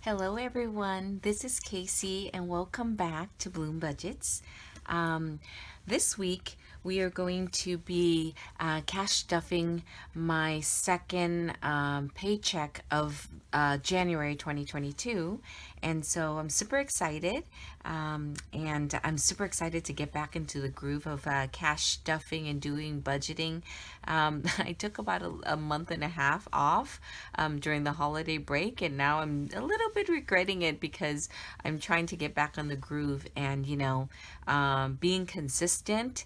Hello, everyone. This is Casey, and welcome back to Bloom Budgets. This week, we are going to be cash stuffing my second paycheck of January 2022. And so I'm super excited. And I'm super excited to get back into the groove of cash stuffing and doing budgeting. I took about a month and a half off during the holiday break, and now I'm a little bit regretting it because I'm trying to get back on the groove and, being consistent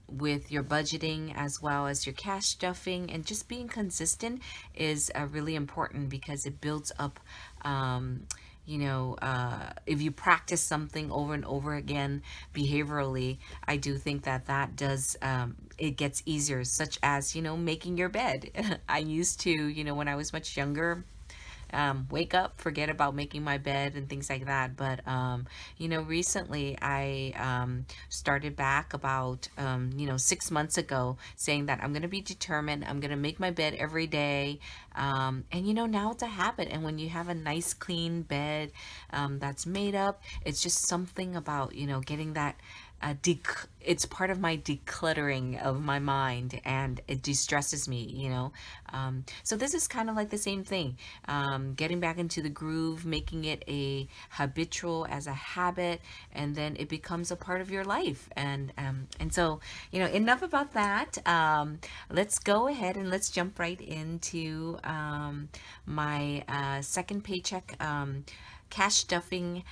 with your budgeting as well as your cash stuffing, and just being consistent is really important because it builds up. If you practice something over and over again behaviorally, I do think that that does, it gets easier, such as, making your bed. I used to, when I was much younger, wake up, forget about making my bed and things like that. But, recently I started back about, 6 months ago, saying that I'm going to be determined. I'm going to make my bed every day. And, now it's a habit. And when you have a nice, clean bed that's made up, it's just something about, getting that it's part of my decluttering of my mind, and it de-stresses me. So this is kind of like the same thing, getting back into the groove, making it a habitual as a habit, and then it becomes a part of your life. And so, enough about that. Let's go ahead and let's jump right into my second paycheck cash stuffing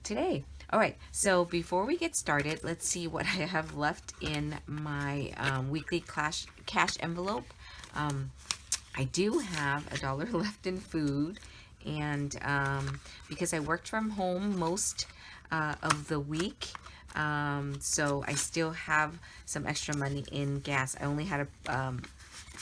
today. All right, so before we get started, let's see what I have left in my weekly cash envelope. I do have $1 left in food, and because I worked from home most of the week, so I still have some extra money in gas. I only had a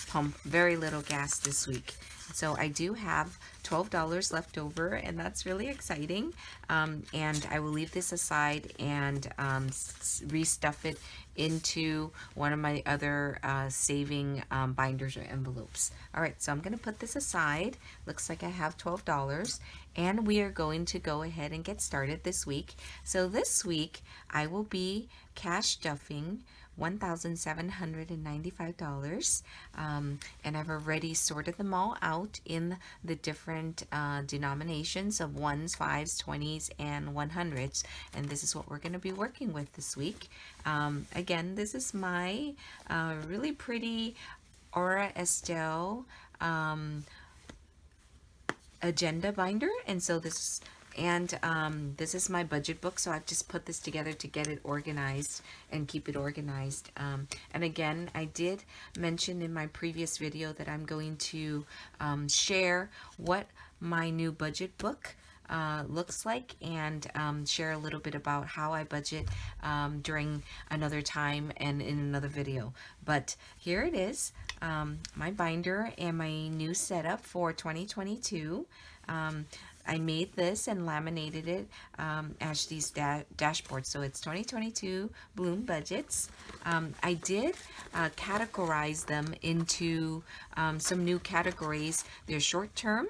pump very little gas this week. So I do have $12 left over, and that's really exciting. And I will leave this aside and restuff it into one of my other saving binders or envelopes. All right, so I'm going to put this aside. Looks like I have $12, and we are going to go ahead and get started this week. So this week, I will be cash stuffing $1,795, and I've already sorted them all out in the different denominations of ones, fives, 20s, and 100s, and this is what we're going to be working with this week. Again, this is my really pretty Aura Estelle agenda binder, and so this this is my budget book, so I've just put this together to get it organized and keep it organized. And again, I did mention in my previous video that I'm going to share what my new budget book looks like, and share a little bit about how I budget during another time and in another video. But here it is, my binder and my new setup for 2022. I made this and laminated it as these dashboards. So it's 2022 Bloom Budgets. I did categorize them into some new categories. They're short term,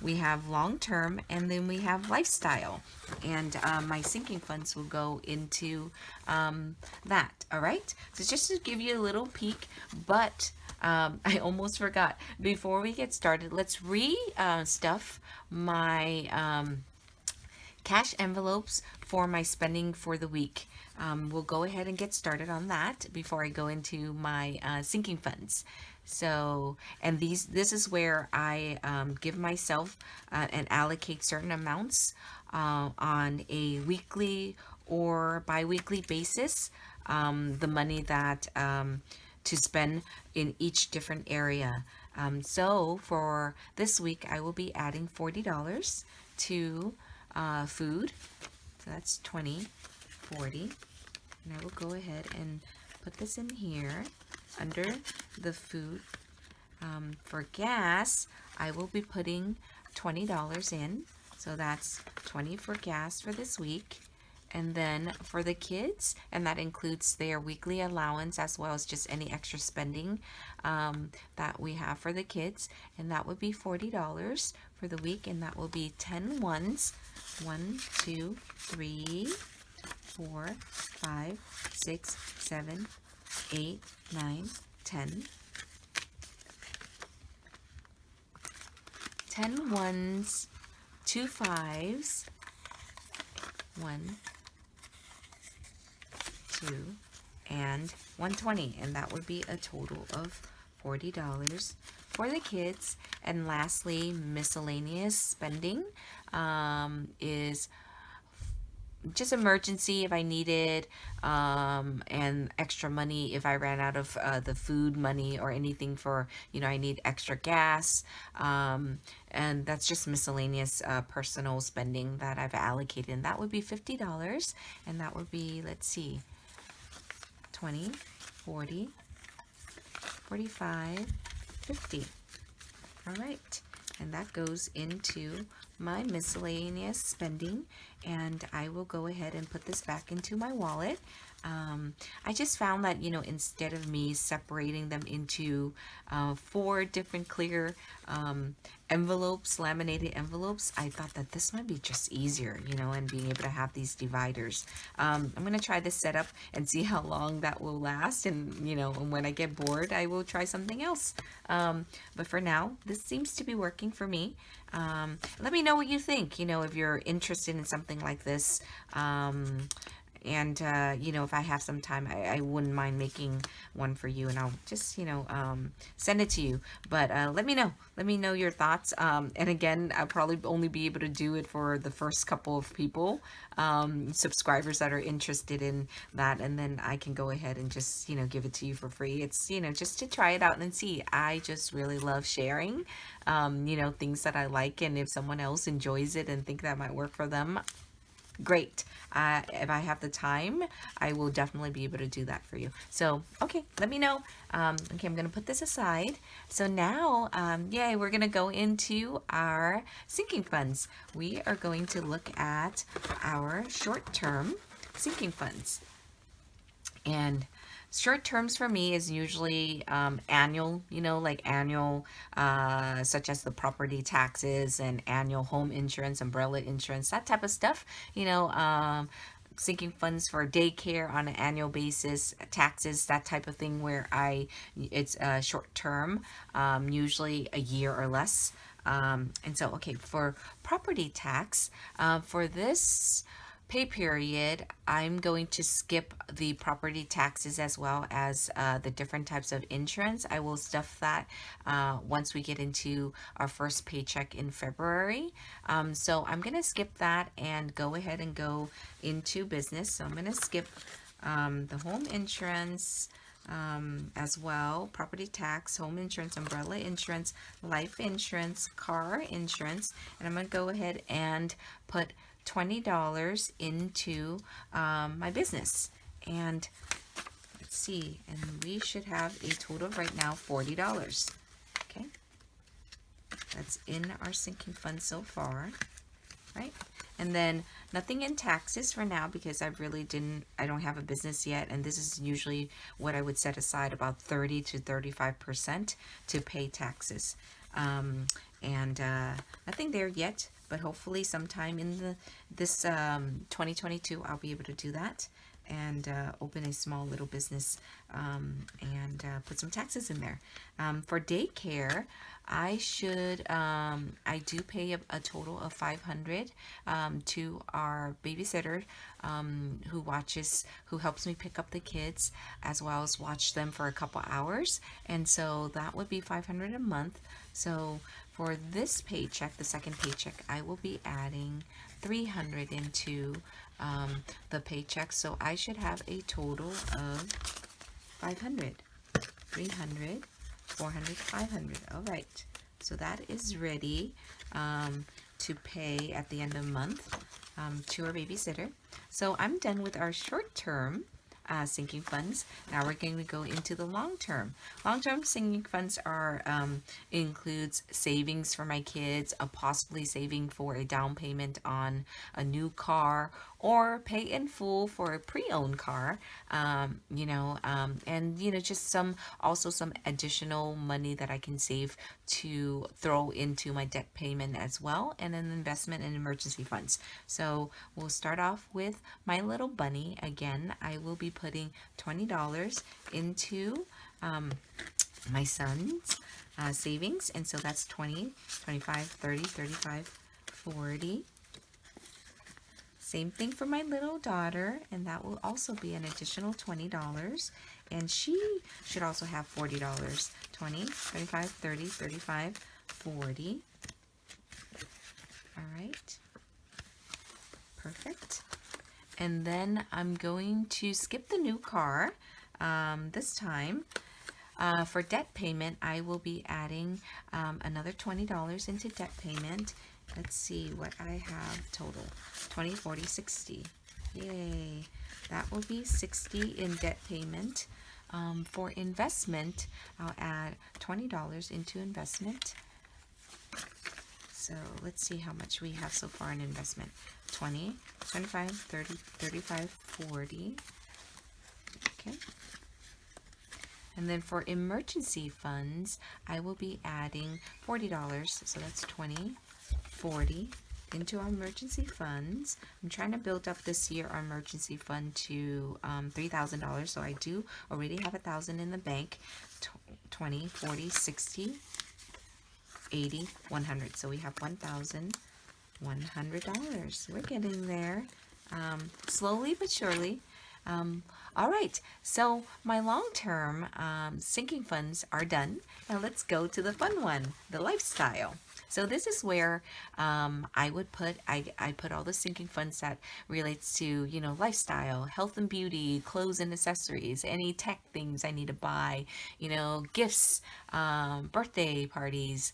we have long term, and then we have lifestyle. And my sinking funds will go into that. All right. So just to give you a little peek, but I almost forgot. Before we get started, let's stuff my cash envelopes for my spending for the week. We'll go ahead and get started on that before I go into my sinking funds. So, and this is where I give myself and allocate certain amounts on a weekly or bi-weekly basis, the money that to spend in each different area. So for this week, I will be adding $40 to food. So that's 20, 40. And I will go ahead and put this in here under the food. For gas, I will be putting $20 in. So that's 20 for gas for this week. And then for the kids, and that includes their weekly allowance as well as just any extra spending that we have for the kids, and that would be $40 for the week, and that will be 10 ones. 1, 2, 3, 4, 5, 6, 7, 8, 9, 10. 10 ones, 2 fives, 1, 2, and 120, and that would be a total of $40 for the kids. And lastly, miscellaneous spending is just emergency if I needed, and extra money if I ran out of the food money or anything for, I need extra gas. And that's just miscellaneous personal spending that I've allocated. And that would be $50. And that would be, let's see, 20, 40, 45, 50. All right. And that goes into my miscellaneous spending, and I will go ahead and put this back into my wallet. I just found that, instead of me separating them into 4 different clear envelopes, laminated envelopes, I thought that this might be just easier, and being able to have these dividers. I'm going to try this setup and see how long that will last, and, and when I get bored, I will try something else. But for now, this seems to be working for me. Let me know what you think, if you're interested in something like this. And, if I have some time, I wouldn't mind making one for you, and I'll just, send it to you. But let me know. Let me know your thoughts. And again, I'll probably only be able to do it for the first couple of people, subscribers that are interested in that. And then I can go ahead and just, give it to you for free. It's, just to try it out and see. I just really love sharing, things that I like. And if someone else enjoys it and think that might work for them, great. If I have the time, I will definitely be able to do that for you. So, okay, let me know. Okay, I'm going to put this aside. So now, yay, we're going to go into our sinking funds. We are going to look at our short-term sinking funds. And short terms for me is usually annual, like annual, such as the property taxes and annual home insurance, umbrella insurance, that type of stuff, sinking funds for daycare on an annual basis, taxes, that type of thing where it's short term, usually a year or less. And so, okay, for property tax, for this pay period, I'm going to skip the property taxes as well as the different types of insurance. I will stuff that once we get into our first paycheck in February. So I'm going to skip that and go ahead and go into business. So I'm going to skip the home insurance, as well, property tax, home insurance, umbrella insurance, life insurance, car insurance, and I'm going to go ahead and put $20 into my business. And let's see, and we should have a total right now $40. Okay, that's in our sinking fund so far, right? And then nothing in taxes for now because I don't have a business yet, and this is usually what I would set aside, about 30 to 35% to pay taxes. And nothing there yet, but hopefully sometime in this 2022 I'll be able to do that and open a small little business, and put some taxes in there. For daycare, I do pay a total of $500 to our babysitter, who helps me pick up the kids as well as watch them for a couple hours, and so that would be $500 a month. So for this paycheck, the second paycheck, I will be adding $300 into the paycheck, so I should have a total of 500, 300, 400, 500. All right, so that is ready to pay at the end of the month to our babysitter. So I'm done with our short term sinking funds. Now we're going to go into the long term. Long term sinking funds are includes savings for my kids, possibly saving for a down payment on a new car, or pay in full for a pre-owned car, and just also some additional money that I can save to throw into my debt payment as well, and an investment in emergency funds. So we'll start off with my little bunny. Again, I will be putting $20 into my son's savings, and so that's 20, 25, 30, 35, 40. Same thing for my little daughter, and that will also be an additional $20, and she should also have $40. 20, 25, 30, 35, 40. All right, perfect. And then I'm going to skip the new car this time. For debt payment, I will be adding another $20 into debt payment. Let's see what I have total. 20, 40, 60. Yay. That will be 60 in debt payment. For investment, I'll add $20 into investment. So let's see how much we have so far in investment. 20, 25, 30, 35, 40. Okay. And then for emergency funds, I will be adding $40. So that's 20, 40 into our emergency funds. I'm trying to build up this year our emergency fund to $3,000. So I do already have $1,000 in the bank. 20, 40, 60, 80, 100. So we have $1,100. We're getting there, slowly but surely. All right, so my long-term sinking funds are done. Now let's go to the fun one, the lifestyle. So this is where I put all the sinking funds that relates to, lifestyle, health and beauty, clothes and accessories, any tech things I need to buy, gifts, birthday parties,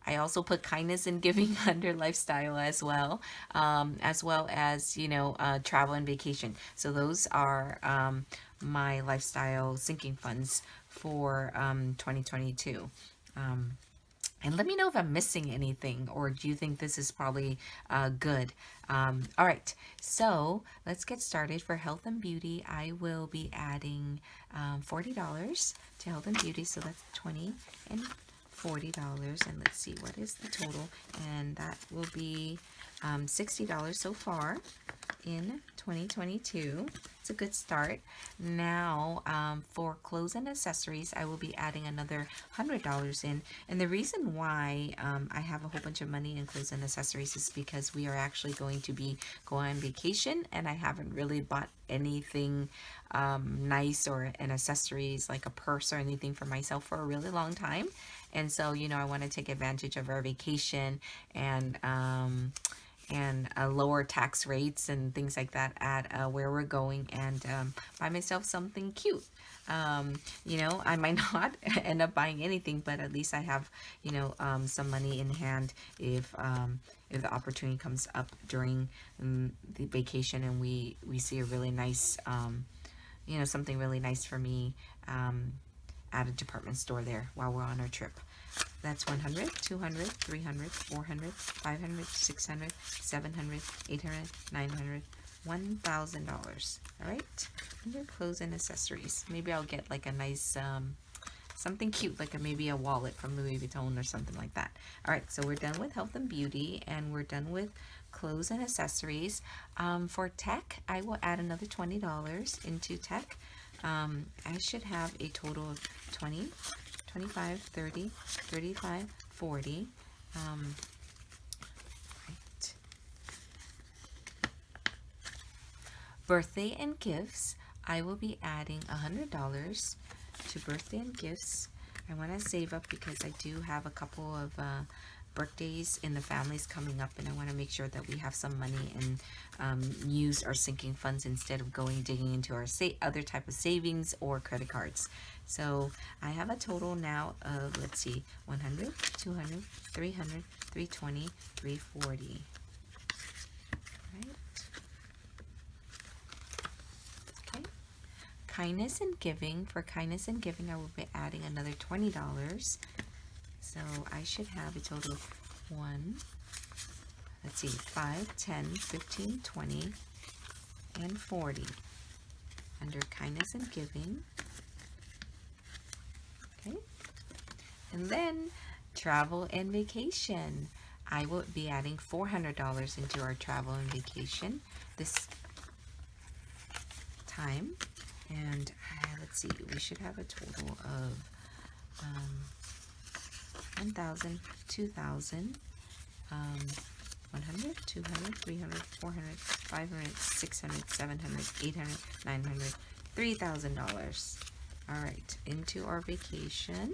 I also put kindness and giving under lifestyle as well as travel and vacation. So those are my lifestyle sinking funds for 2022. And let me know if I'm missing anything, or do you think this is probably good? All right, so let's get started. For health and beauty, I will be adding $40 to health and beauty, so that's 20 and $40. And let's see, what is the total? And that will be $60 so far in 2022. It's a good start. Now, for clothes and accessories, I will be adding another $100 in. And the reason why I have a whole bunch of money in clothes and accessories is because we are actually going to be going on vacation, and I haven't really bought anything nice or an accessories like a purse or anything for myself for a really long time. And so, I want to take advantage of our vacation and lower tax rates and things like that at where we're going, and buy myself something cute. I might not end up buying anything, but at least I have, some money in hand if the opportunity comes up during the vacation, and we see a really nice, something really nice for me at a department store there while we're on our trip. That's 100, 200, 300, 400, 500, 600, 700, 800, 900, $1,000. All right, under clothes and accessories. Maybe I'll get like a nice, something cute, like maybe a wallet from Louis Vuitton or something like that. All right, so we're done with health and beauty, and we're done with clothes and accessories. For tech, I will add another $20 into tech. I should have a total of 20, 25, 30, 35, 40. Right. Birthday and gifts, I will be adding $100 to birthday and gifts. I want to save up because I do have a couple of birthdays in the families coming up, and I want to make sure that we have some money and use our sinking funds instead of digging into our other type of savings or credit cards. So I have a total now of, let's see, 100, 200, 300, 320, 340. Right. kindness and giving, for kindness and giving, I will be adding another $20. So I should have a total of 1, let's see, 5, 10, 15, 20, and 40 under kindness and giving. Okay. And then travel and vacation. I will be adding $400 into our travel and vacation this time. And let's see, we should have a total of 1,000, 2,000, 100, 200, 300, 400, 500, 600, 700, 800, 900, $3,000. All right, into our vacation.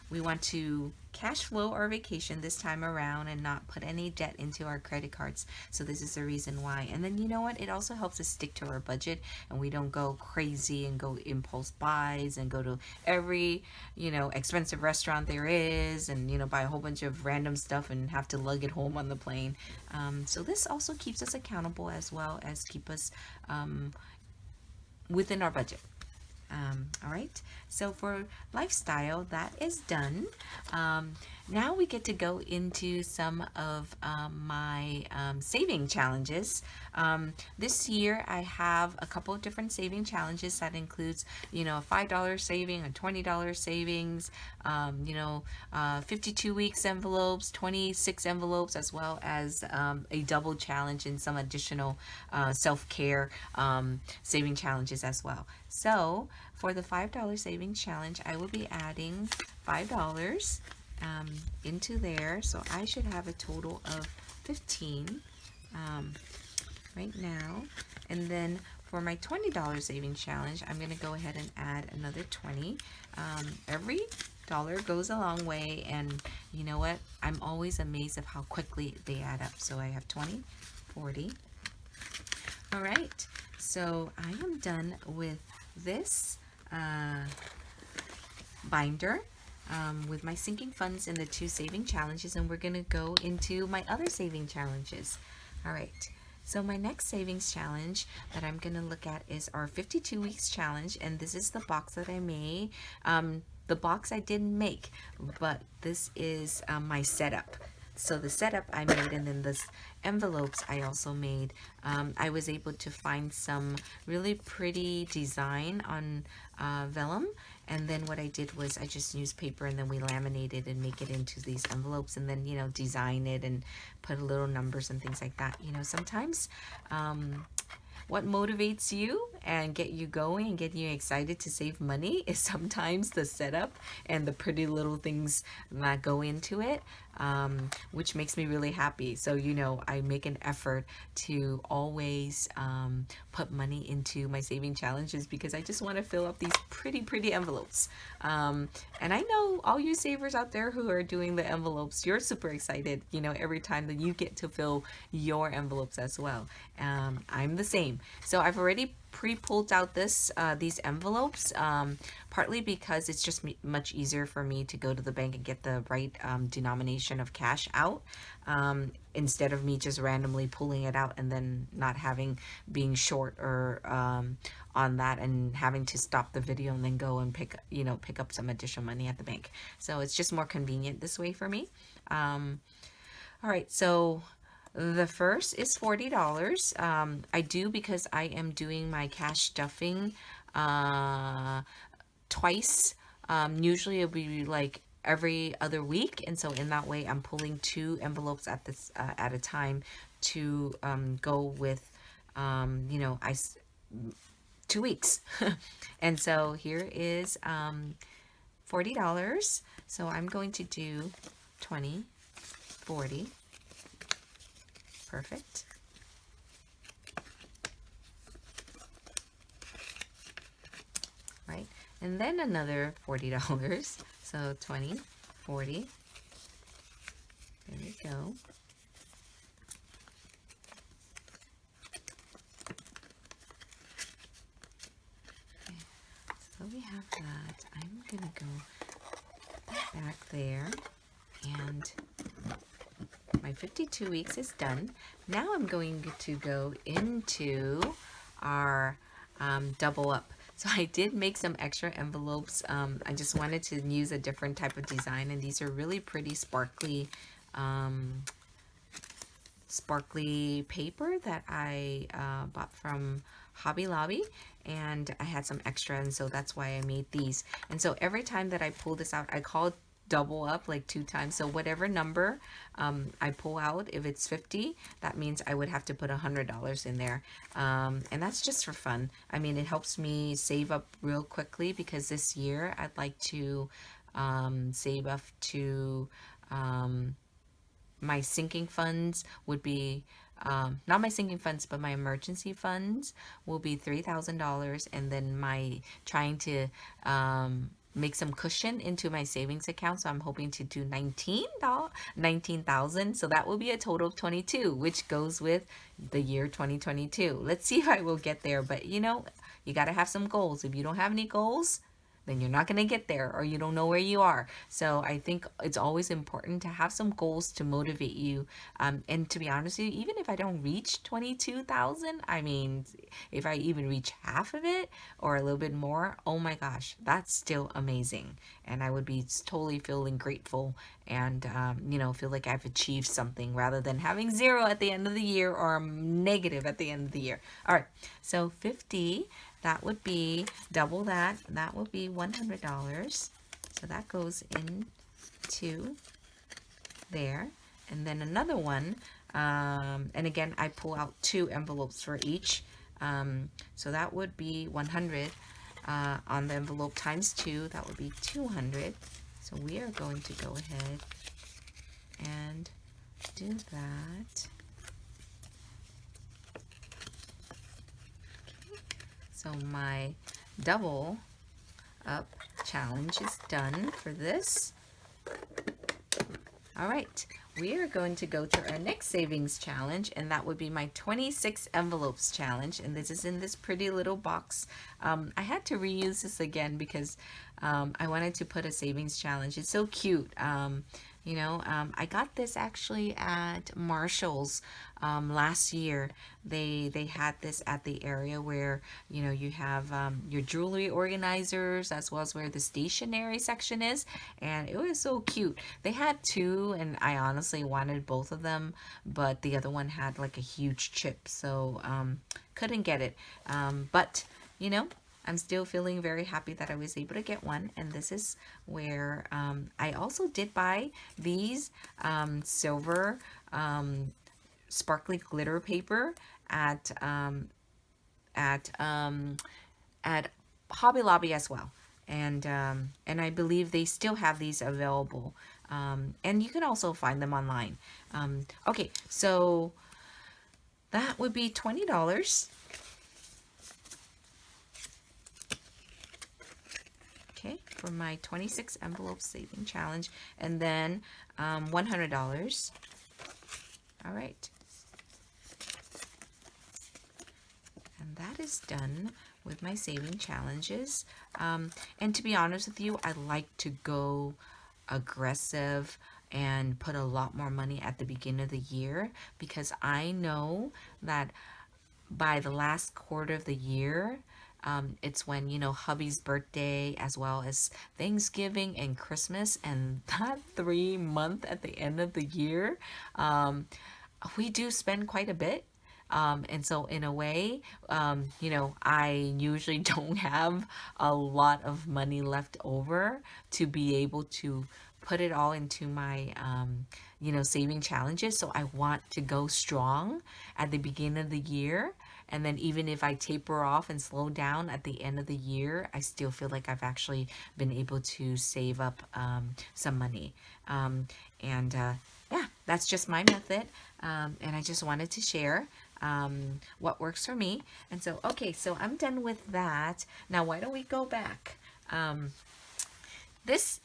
We want to cash flow our vacation this time around and not put any debt into our credit cards. So this is the reason why. And then you know what? It also helps us stick to our budget and we don't go crazy and go impulse buys and go to every, expensive restaurant there is and, buy a whole bunch of random stuff and have to lug it home on the plane. So this also keeps us accountable as well as keep us within our budget. All right, so for lifestyle, that is done. Now we get to go into some of my saving challenges. This year I have a couple of different saving challenges that includes, a $5 saving, a $20 savings, 52 weeks envelopes, 26 envelopes, as well as a double challenge and some additional self-care saving challenges as well. So for the $5 savings challenge, I will be adding $5 into there. So I should have a total of 15 right now. And then for my $20 savings challenge, I'm going to go ahead and add another 20. Every dollar goes a long way, and you know what? I'm always amazed of how quickly they add up. So I have 20, 40. All right, so I am done with this binder with my sinking funds and the 2 saving challenges, and we're going to go into my other saving challenges. All right, so my next savings challenge that I'm going to look at is our 52 weeks challenge, and this is the box that I made. The box I didn't make, but this is my setup. So the setup I made, and then this envelopes I also made. I was able to find some really pretty design on vellum, and then what I did was I just used paper and then we laminated and make it into these envelopes, and then design it and put little numbers and things like that. Sometimes what motivates you and get you going and get you excited to save money is sometimes the setup and the pretty little things that go into it, which makes me really happy. So I make an effort to always put money into my saving challenges because I just want to fill up these pretty envelopes. And I know all you savers out there who are doing the envelopes, you're super excited every time that you get to fill your envelopes as well. I'm the same. So I've already pre-pulled out these envelopes, partly because it's just much easier for me to go to the bank and get the right denomination of cash out, instead of me just randomly pulling it out and then not being short or on that and having to stop the video and then go and pick up some additional money at the bank. So it's just more convenient this way for me. All right, so the first is $40. I do because I am doing my cash stuffing twice. Usually it'll be like every other week, and so in that way I'm pulling 2 envelopes at a time to go with 2 weeks. And so here is $40. So I'm going to do 20, 40. Perfect. Right, and then another $40. So 20, 40. There we go. Okay. So we have that. I'm gonna go back there, and my 52 weeks is done. Now I'm going to go into our double up. So I did make some extra envelopes. I just wanted to use a different type of design, and these are really pretty um, sparkly paper that I bought from Hobby Lobby, and I had some extra, and so that's why I made these. And so every time that I pull this out, I call it double up like 2 times. So whatever number I pull out, if it's 50, that means I would have to put $100 in there. And that's just for fun. I mean, it helps me save up real quickly, because this year I'd like to save up to my sinking funds would be not my sinking funds, but my emergency funds will be $3,000, and then my trying to make some cushion into my savings account. So I'm hoping to do 19,000. So that will be a total of 22, which goes with the year 2022. Let's see if I will get there. But you know, you got to have some goals. If you don't have any goals, then you're not going to get there, or you don't know where you are. So I think it's always important to have some goals to motivate you. And to be honest with you, even if I don't reach 22,000, I mean, if I even reach half of it or a little bit more, oh my gosh, that's still amazing. And I would be totally feeling grateful, and, you know, feel like I've achieved something, rather than having 0 at the end of the year or negative at the end of the year. All right, so 50. That would be double that. That would be $100. So that goes into there. And then another one. And again, I pull out 2 envelopes for each. So that would be 100 on the envelope times 2. That would be 200. So we are going to go ahead and do that. So my double up challenge is done for this. All right, we are going to go to our next savings challenge, and that would be my 26 envelopes challenge. And this is in this pretty little box. I had to reuse this again because I wanted to put a savings challenge. It's so cute. You know, I got this actually at Marshall's last year. They had this at the area where, you know, you have your jewelry organizers, as well as where the stationery section is, and it was so cute. They had 2, and I honestly wanted both of them, but the other one had like a huge chip, so couldn't get it. But you know, I'm still feeling very happy that I was able to get one. And this is where I also did buy these silver sparkly glitter paper at Hobby Lobby as well. And I believe they still have these available. And you can also find them online. Okay, so that would be $20. Okay, for my 26 envelope saving challenge, and then $100. All right, and that is done with my saving challenges. And to be honest with you, I like to go aggressive and put a lot more money at the beginning of the year, because I know that by the last quarter of the year, it's when, you know, hubby's birthday, as well as Thanksgiving and Christmas, and that 3 month at the end of the year, we do spend quite a bit. And so in a way, you know, I usually don't have a lot of money left over to be able to put it all into my, you know, saving challenges. So I want to go strong at the beginning of the year. And then even if I taper off and slow down at the end of the year, I still feel like I've actually been able to save up some money. Yeah, that's just my method. And I just wanted to share what works for me. And so, okay, so I'm done with that. Now, why don't we go back? This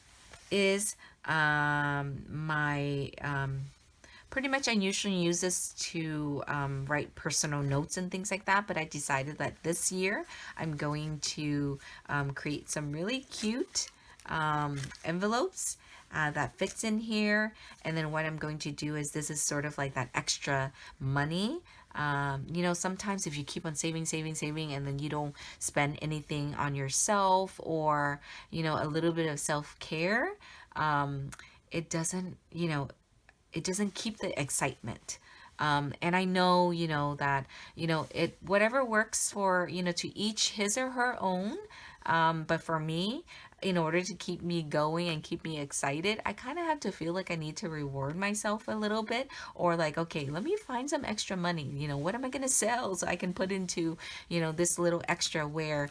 is my pretty much I usually use this to write personal notes and things like that, but I decided that this year I'm going to create some really cute envelopes that fits in here. And then what I'm going to do is, this is sort of like that extra money You know, sometimes if you keep on saving, saving, saving, and then you don't spend anything on yourself or, you know, a little bit of self-care, it doesn't, you know, it doesn't keep the excitement. And I know, you know, that, you know, it, whatever works for, you know, to each his or her own. But for me, in order to keep me going and keep me excited, I kind of have to feel like I need to reward myself a little bit, or like, okay, let me find some extra money. You know, what am I going to sell so I can put into, you know, this little extra where,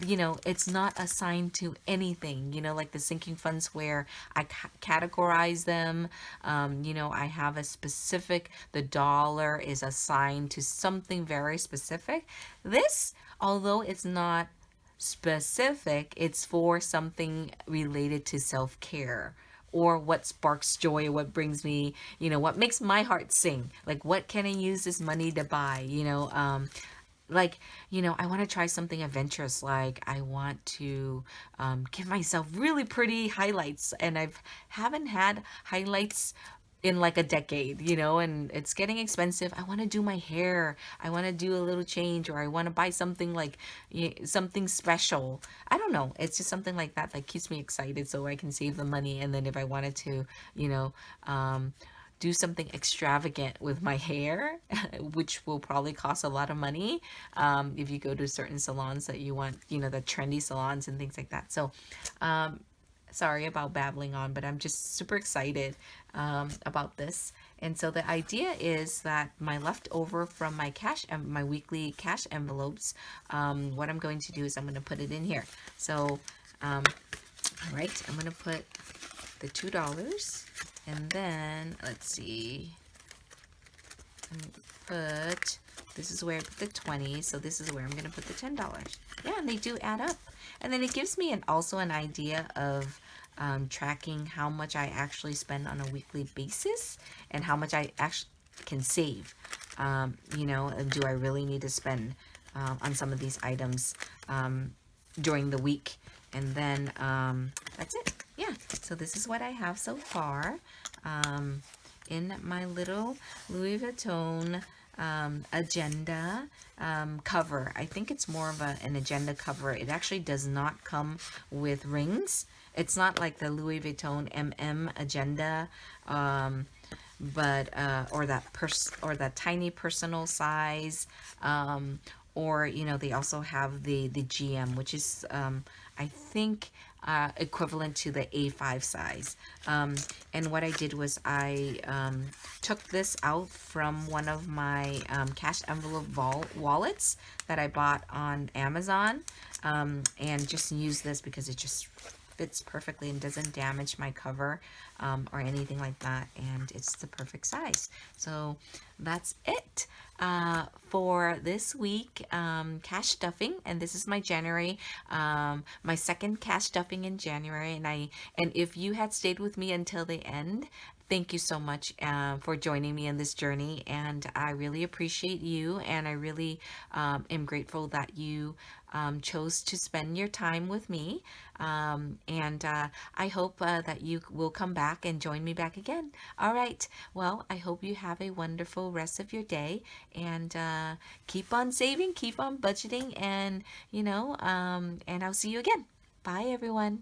you know, it's not assigned to anything, you know, like the sinking funds where I categorize them. You know, I have a specific, the dollar is assigned to something very specific. This, although it's not specific, it's for something related to self-care or what sparks joy, what brings me, you know, what makes my heart sing. Like, what can I use this money to buy? Like, you know, I want to try something adventurous. Like, I want to give myself really pretty highlights, and haven't had highlights in like a decade, you know, and it's getting expensive. I want to do my hair. I want to do a little change, or I want to buy something like something special. I don't know. It's just something like that that keeps me excited so I can save the money. And then if I wanted to, you know, do something extravagant with my hair, which will probably cost a lot of money if you go to certain salons that you want, you know, the trendy salons and things like that. So, sorry about babbling on, but I'm just super excited about this. And so the idea is that my leftover from my cash and my weekly cash envelopes, what I'm going to do is I'm going to put it in here. So, all right, I'm going to put the $2, and then let's see, put, this is where I put the 20, so this is where I'm going to put the $10. Yeah, and they do add up. And then it gives me also an idea of tracking how much I actually spend on a weekly basis and how much I actually can save. You know, and do I really need to spend on some of these items during the week? And then that's it. Yeah, so this is what I have so far in my little Louis Vuitton agenda cover. I think it's more of an agenda cover. It actually does not come with rings. It's not like the Louis Vuitton agenda, but or that tiny personal size, or you know, they also have the GM, which is I think equivalent to the A5 size. And what I did was I took this out from one of my cash envelope wallets that I bought on Amazon, and just use this because it just fits perfectly and doesn't damage my cover or anything like that, and it's the perfect size. So that's it for this week, cash stuffing. And this is my January, my second cash stuffing in January. And if you had stayed with me until the end, thank you so much for joining me in this journey, and I really appreciate you, and I really am grateful that you chose to spend your time with me, and I hope that you will come back and join me back again. All right, well, I hope you have a wonderful rest of your day, and keep on saving, keep on budgeting, and you know, and I'll see you again. Bye, everyone.